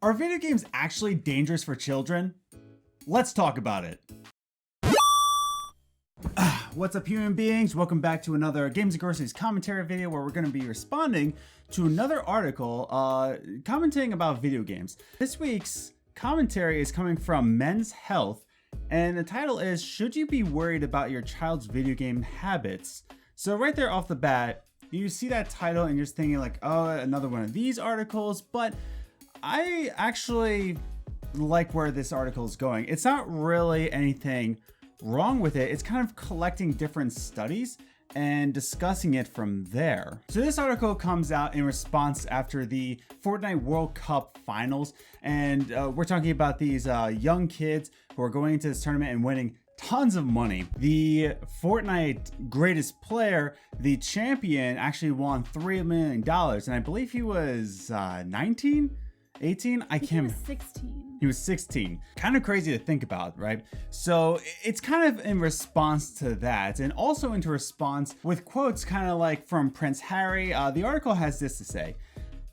Are video games actually dangerous for children? Let's talk about it. What's up, human beings? Welcome back to another Games and Groceries commentary video where we're going to be responding to another article commenting about video games. This week's commentary is coming from Men's Health, and the title is, Should You Be Worried About Your Child's Video Game Habits? So right there off the bat, you see that title and you're just thinking like, oh, another one of these articles, but I actually like where this article is going. It's not really anything wrong with it. It's kind of collecting different studies and discussing it from there. So this article comes out in response after the Fortnite World Cup finals, and we're talking about these young kids who are going into this tournament and winning tons of money. The Fortnite greatest player, the champion, actually won $3 million, and I believe he was 19? 18? I can't. He was 16. He was 16. Kind of crazy to think about, right? So it's kind of in response to that, and also into response with quotes kind of like from Prince Harry. The article has this to say: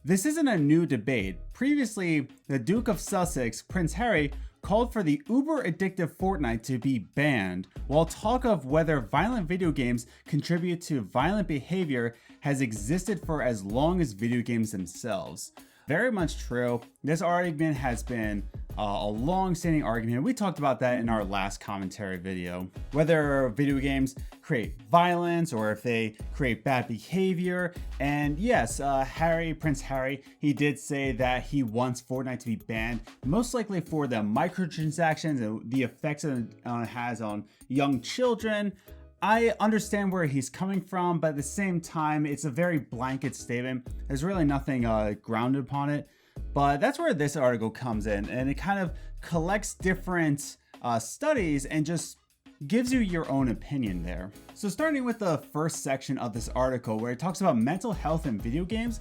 "This isn't a new debate. Previously, the Duke of Sussex, Prince Harry, called for the uber-addictive Fortnite to be banned, while talk of whether violent video games contribute to violent behavior has existed for as long as video games themselves." Very much true. This argument has been a long-standing argument. We talked about that in our last commentary video. Whether video games create violence or if they create bad behavior. And yes, Prince Harry, he did say that he wants Fortnite to be banned, most likely for the microtransactions and the effects it has on young children. I understand where he's coming from, but at the same time, it's a very blanket statement. There's really nothing grounded upon it. But that's where this article comes in, and it kind of collects different studies and just gives you your own opinion there. So starting with the first section of this article, where it talks about mental health in video games,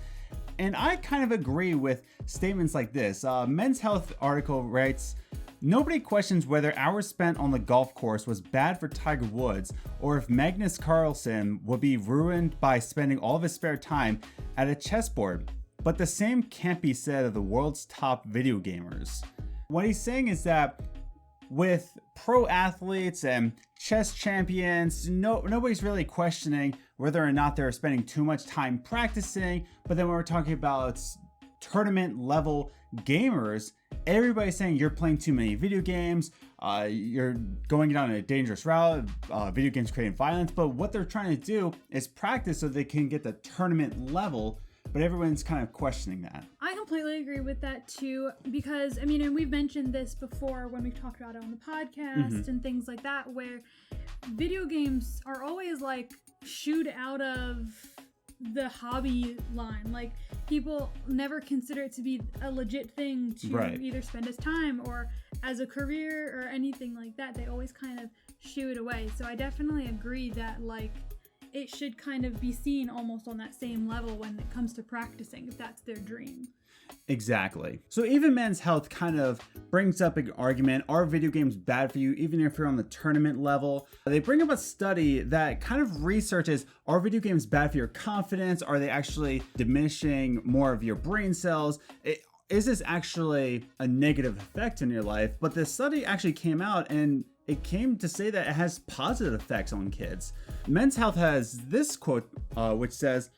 and I kind of agree with statements like this. Men's Health article writes, "Nobody questions whether hours spent on the golf course was bad for Tiger Woods, or if Magnus Carlsen would be ruined by spending all of his spare time at a chessboard. But the same can't be said of the world's top video gamers." What he's saying is that with pro athletes and chess champions, nobody's really questioning whether or not they're spending too much time practicing. But then when we're talking about tournament level gamers, everybody's saying you're playing too many video games, you're going down a dangerous route, video games creating violence. But what they're trying to do is practice so they can get the tournament level, but everyone's kind of questioning that. I completely agree with that too, because I mean, and we've mentioned this before when we've talked about it on the podcast and things like that, where video games are always like shooed out of the hobby line. Like, people never consider it to be a legit thing to either spend as time or as a career or anything like that. They always kind of shoo it away. So I definitely agree that like it should kind of be seen almost on that same level when it comes to practicing, if that's their dream. Exactly. So even Men's Health kind of brings up an argument, are video games bad for you even if you're on the tournament level? They bring up a study that kind of researches, are video games bad for your confidence? Are they actually diminishing more of your brain cells? Is this actually a negative effect in your life? But the study actually came out and it came to say that it has positive effects on kids. Men's Health has this quote, which says,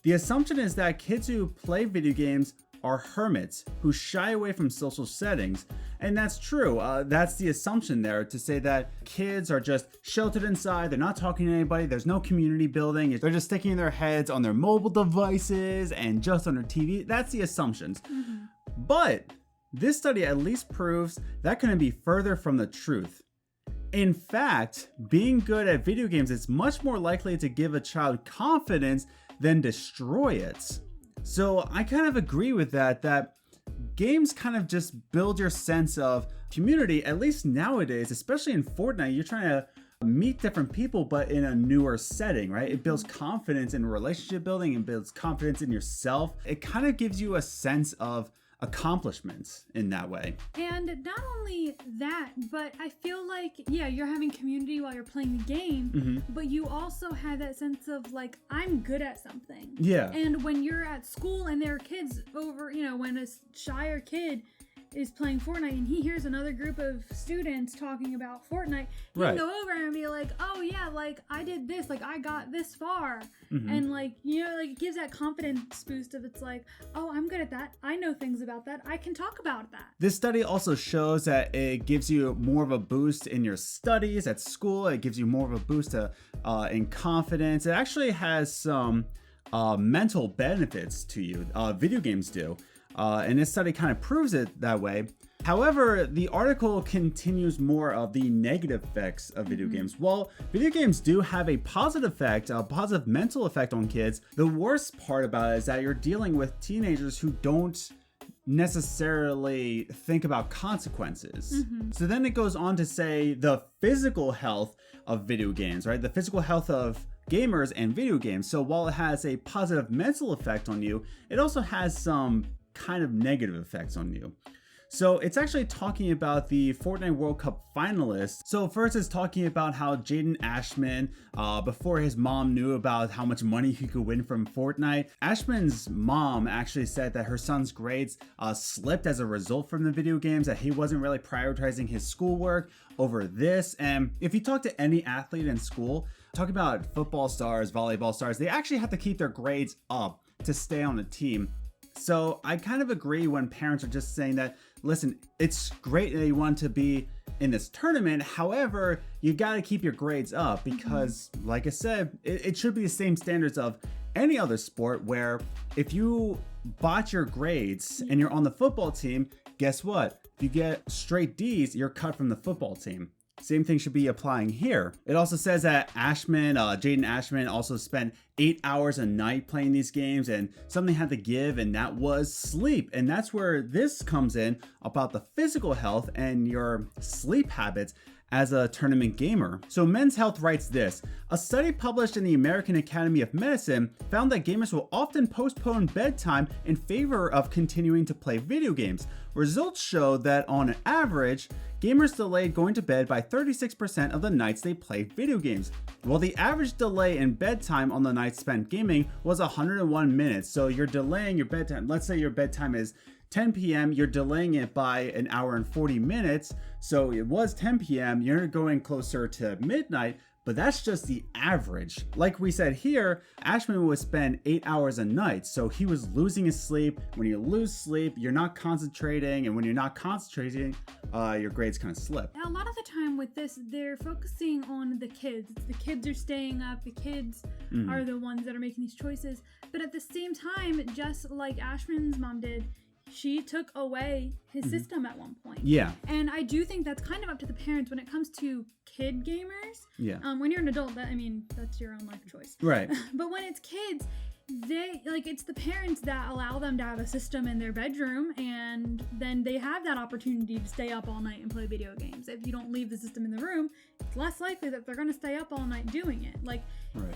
"The assumption is that kids who play video games are hermits who shy away from social settings." And that's true. That's the assumption there, to say that kids are just sheltered inside. They're not talking to anybody. There's no community building. They're just sticking their heads on their mobile devices and just on their TV. That's the assumptions. But this study at least proves that couldn't be further from the truth. In fact, being good at video games is much more likely to give a child confidence than destroy it. So I kind of agree with that games kind of just build your sense of community, at least nowadays, especially in Fortnite. You're trying to meet different people, but in a newer setting, right? It builds confidence in relationship building and builds confidence in yourself. It kind of gives you a sense of accomplishments in that way. And not only that, but I feel like, yeah, you're having community while you're playing the game, but you also have that sense of like, I'm good at something. Yeah. And when you're at school and there are kids over, when a shyer kid is playing Fortnite and he hears another group of students talking about Fortnite, he can go over and be like, oh yeah, like I did this, like I got this far. And like, like it gives that confidence boost of it's like, oh, I'm good at that. I know things about that. I can talk about that. This study also shows that it gives you more of a boost in your studies at school. It gives you more of a boost in confidence. It actually has some mental benefits to you. Video games do. And this study kind of proves it that way. However, the article continues more of the negative effects of video games. While video games do have a positive effect, a positive mental effect on kids, the worst part about it is that you're dealing with teenagers who don't necessarily think about consequences. So then it goes on to say the physical health of video games, right? The physical health of gamers and video games. So while it has a positive mental effect on you, it also has some kind of negative effects on you. So it's actually talking about the Fortnite World Cup finalists. So first it's talking about how Jaden Ashman, before his mom knew about how much money he could win from Fortnite, Ashman's mom actually said that her son's grades slipped as a result from the video games, that he wasn't really prioritizing his schoolwork over this. And if you talk to any athlete in school, talk about football stars, volleyball stars, they actually have to keep their grades up to stay on the team. So I kind of agree when parents are just saying that, listen, it's great that you want to be in this tournament. However, you got to keep your grades up because, like I said, it should be the same standards of any other sport where if you botch your grades and you're on the football team, guess what? If you get straight D's, you're cut from the football team. Same thing should be applying here. It also says that Jaden Ashman also spent 8 hours a night playing these games, and something had to give, and that was sleep. And that's where this comes in about the physical health and your sleep habits as a tournament gamer. So Men's Health writes this: a study published in the American Academy of Medicine found that gamers will often postpone bedtime in favor of continuing to play video games. Results show that on average, gamers delayed going to bed by 36% of the nights they played video games, while the average delay in bedtime on the nights spent gaming was 101 minutes. So you're delaying your bedtime. Let's say your bedtime is 10 p.m., you're delaying it by an hour and 40 minutes. So it was 10 p.m., you're going closer to midnight, but that's just the average. Like we said here, Ashman would spend 8 hours a night, so he was losing his sleep. When you lose sleep, you're not concentrating, and when you're not concentrating, your grades kind of slip. Now, a lot of the time with this, they're focusing on the kids. The kids are staying up, the kids are the ones that are making these choices. But at the same time, just like Ashman's mom did, she took away his system at one point. Yeah. And I do think that's kind of up to the parents when it comes to kid gamers. Yeah. When you're an adult, that's your own life choice. Right. But when it's kids, it's the parents that allow them to have a system in their bedroom, and then they have that opportunity to stay up all night and play video games. If you don't leave the system in the room, it's less likely that they're going to stay up all night doing it. Like,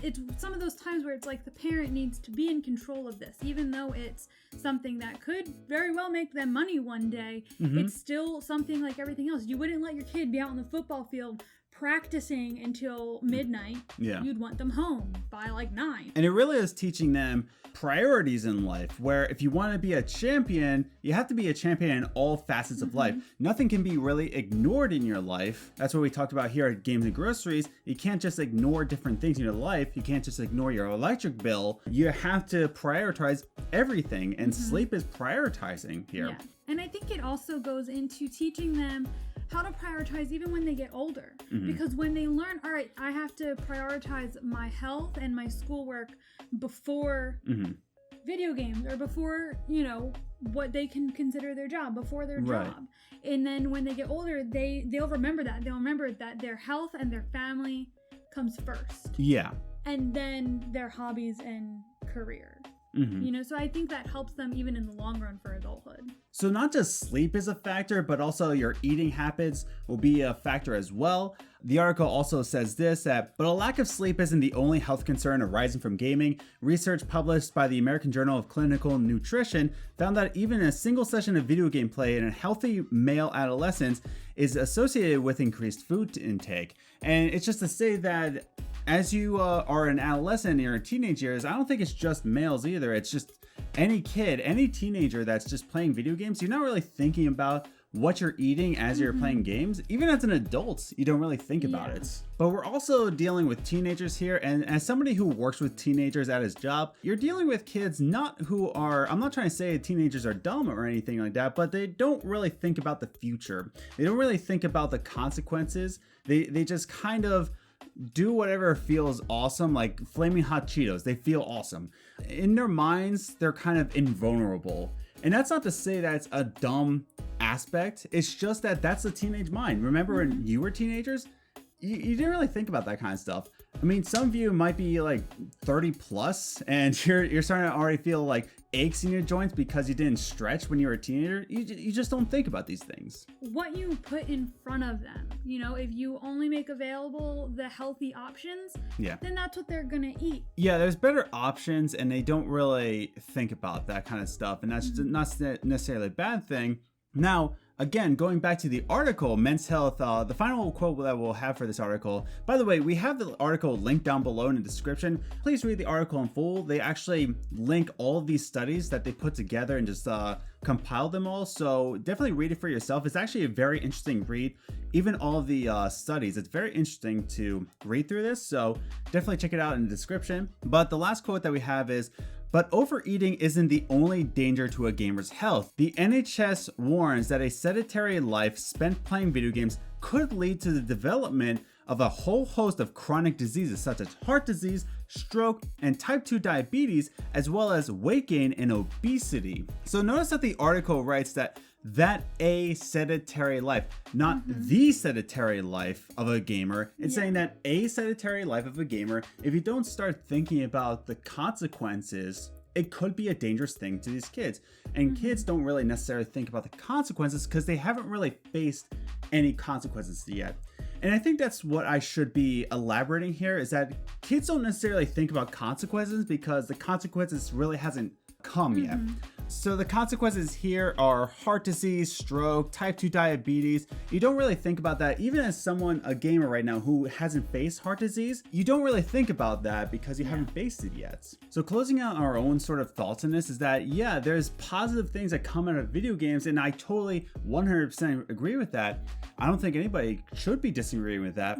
It's some of those times where it's like the parent needs to be in control of this, even though it's something that could very well make them money one day. It's still something like everything else. You wouldn't let your kid be out on the football field practicing until midnight. Yeah. You'd want them home by like 9. And it really is teaching them priorities in life, where if you want to be a champion, you have to be a champion in all facets of life. Nothing can be really ignored in your life. That's what we talked about here at Games and Groceries. You can't just ignore different things in your life. You can't just ignore your electric bill. You have to prioritize everything, and sleep is prioritizing here. Yeah. And I think it also goes into teaching them how to prioritize even when they get older. Because when they learn, all right, I have to prioritize my health and my schoolwork before video games, or before, what they can consider their job, before their job. And then when they get older, they'll remember that. They'll remember that their health and their family comes first. Yeah. And then their hobbies and career. So I think that helps them even in the long run for adulthood. So not just sleep is a factor, but also your eating habits will be a factor as well. The article also says this, but a lack of sleep isn't the only health concern arising from gaming. Research published by the American Journal of Clinical Nutrition found that even a single session of video game play in a healthy male adolescent is associated with increased food intake. And it's just to say that as you are an adolescent in your teenage years, I don't think it's just males either. It's just any kid, any teenager that's just playing video games. You're not really thinking about what you're eating as you're playing games. Even as an adult, you don't really think about it. But we're also dealing with teenagers here, and as somebody who works with teenagers at his job, you're dealing with kids not who are, I'm not trying to say teenagers are dumb or anything like that, but they don't really think about the future. They don't really think about the consequences. They just kind of do whatever feels awesome, like flaming hot Cheetos. They feel awesome. In their minds, they're kind of invulnerable. And that's not to say that it's a dumb aspect. It's just that that's the teenage mind. Remember when you were teenagers? You didn't really think about that kind of stuff. I mean, some of you might be like 30 plus and you're starting to already feel like aches in your joints because you didn't stretch when you were a teenager. You just don't think about these things. What you put in front of them, you know, if you only make available the healthy options, then that's what they're gonna eat. Yeah, there's better options and they don't really think about that kind of stuff, and that's not necessarily a bad thing. Now, again, going back to the article, Men's Health, the final quote that we'll have for this article. By the way, we have the article linked down below in the description. Please read the article in full. They actually link all of these studies that they put together and just compiled them all. So definitely read it for yourself. It's actually a very interesting read. Even all of the studies, it's very interesting to read through this. So definitely check it out in the description. But the last quote that we have is, "But overeating isn't the only danger to a gamer's health. The NHS warns that a sedentary life spent playing video games could lead to the development of a whole host of chronic diseases such as heart disease, stroke, and type 2 diabetes, as well as weight gain and obesity." So notice that the article writes that a sedentary life, not the sedentary life of a gamer. It's saying that a sedentary life of a gamer, if you don't start thinking about the consequences, it could be a dangerous thing to these kids. And kids don't really necessarily think about the consequences because they haven't really faced any consequences yet. And I think that's what I should be elaborating here, is that kids don't necessarily think about consequences because the consequences really hasn't come yet. So the consequences here are heart disease, stroke, type 2 diabetes. You don't really think about that. Even as someone, a gamer right now who hasn't faced heart disease, you don't really think about that because you haven't faced it yet. So closing out our own sort of thoughts on this is that, yeah, there's positive things that come out of video games, and I totally 100% agree with that. I don't think anybody should be disagreeing with that.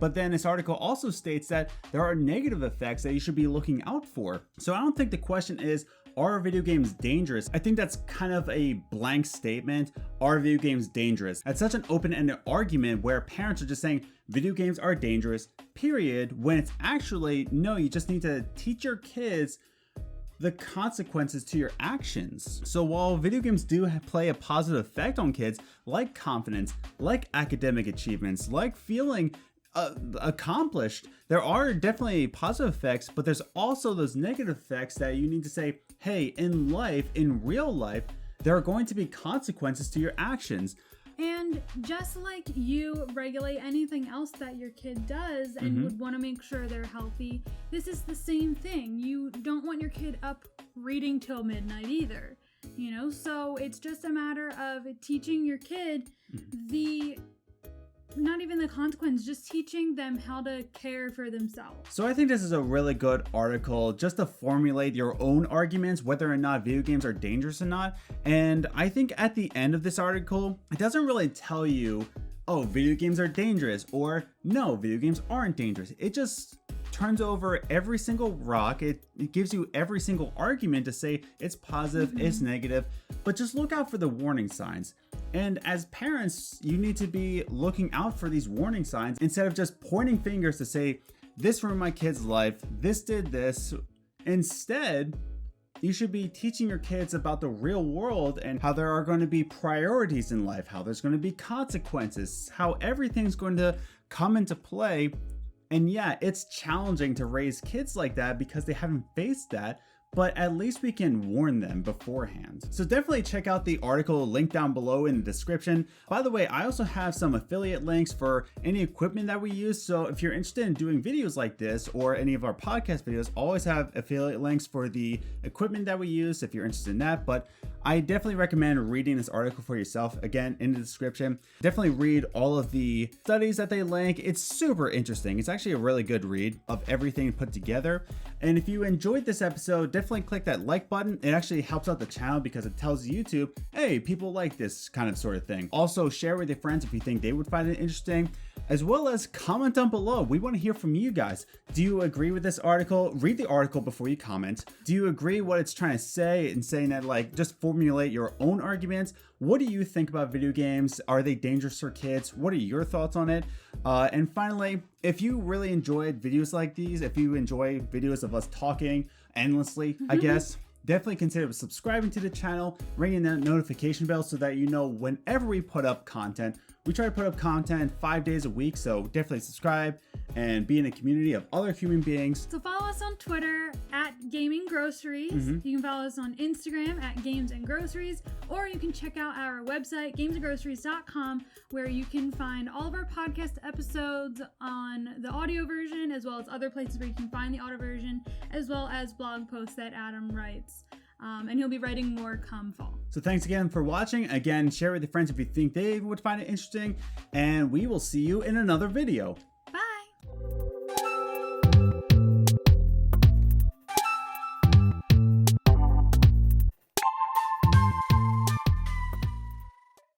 But then this article also states that there are negative effects that you should be looking out for. So I don't think the question is, are video games dangerous? I think that's kind of a blank statement. Are video games dangerous? That's such an open-ended argument where parents are just saying video games are dangerous, period, when it's actually, no, you just need to teach your kids the consequences to your actions. So while video games do play a positive effect on kids, like confidence, like academic achievements, like feeling accomplished, there are definitely positive effects, but there's also those negative effects that you need to say, hey, in life, in real life, there are going to be consequences to your actions. And just like you regulate anything else that your kid does and would want to make sure they're healthy, this is the same thing. You don't want your kid up reading till midnight either, you know? So it's just a matter of teaching your kid not even the consequence, just teaching them how to care for themselves. So I think this is a really good article just to formulate your own arguments, whether or not video games are dangerous or not. And I think at the end of this article, it doesn't really tell you, oh, video games are dangerous, or no, video games aren't dangerous. It just turns over every single rock. It gives you every single argument to say it's positive, it's negative, but just look out for the warning signs. And as parents, you need to be looking out for these warning signs instead of just pointing fingers to say, this ruined my kid's life, this did this. Instead, you should be teaching your kids about the real world and how there are going to be priorities in life, how there's going to be consequences, how everything's going to come into play. And yeah, it's challenging to raise kids like that because they haven't faced that. but at least we can warn them beforehand. So definitely check out the article linked down below in the description. By the way, I also have some affiliate links for any equipment that we use. So if you're interested in doing videos like this or any of our podcast videos, always have affiliate links for the equipment that we use if you're interested in that. But I definitely recommend reading this article for yourself, again, in the description. Definitely read all of the studies that they link. It's super interesting. It's actually a really good read of everything put together. And if you enjoyed this episode, definitely click that like button. It actually helps out the channel because it tells YouTube, hey, people like this kind of sort of thing. Also, share with your friends if you think they would find it interesting, as well as comment down below. We want to hear from you guys. Do you agree with this article? Read the article before you comment. Do you agree what it's trying to say and saying that, like, just formulate your own arguments? What do you think about video games? Are they dangerous for kids? What are your thoughts on it? And finally, if you really enjoyed videos like these, if you enjoy videos of us talking endlessly, I guess, definitely consider subscribing to the channel, ringing that notification bell so that you know whenever we put up content. We try to put up content 5 days a week, so definitely subscribe and be in a community of other human beings. So follow us on Twitter at Gaming Groceries. You can follow us on Instagram at Games and Groceries, or you can check out our website, gamesandgroceries.com, where you can find all of our podcast episodes on the audio version, as well as other places where you can find the audio version, as well as blog posts that Adam writes. And he'll be writing more come fall. So thanks again for watching. Again, share with your friends if you think they would find it interesting. And we will see you in another video.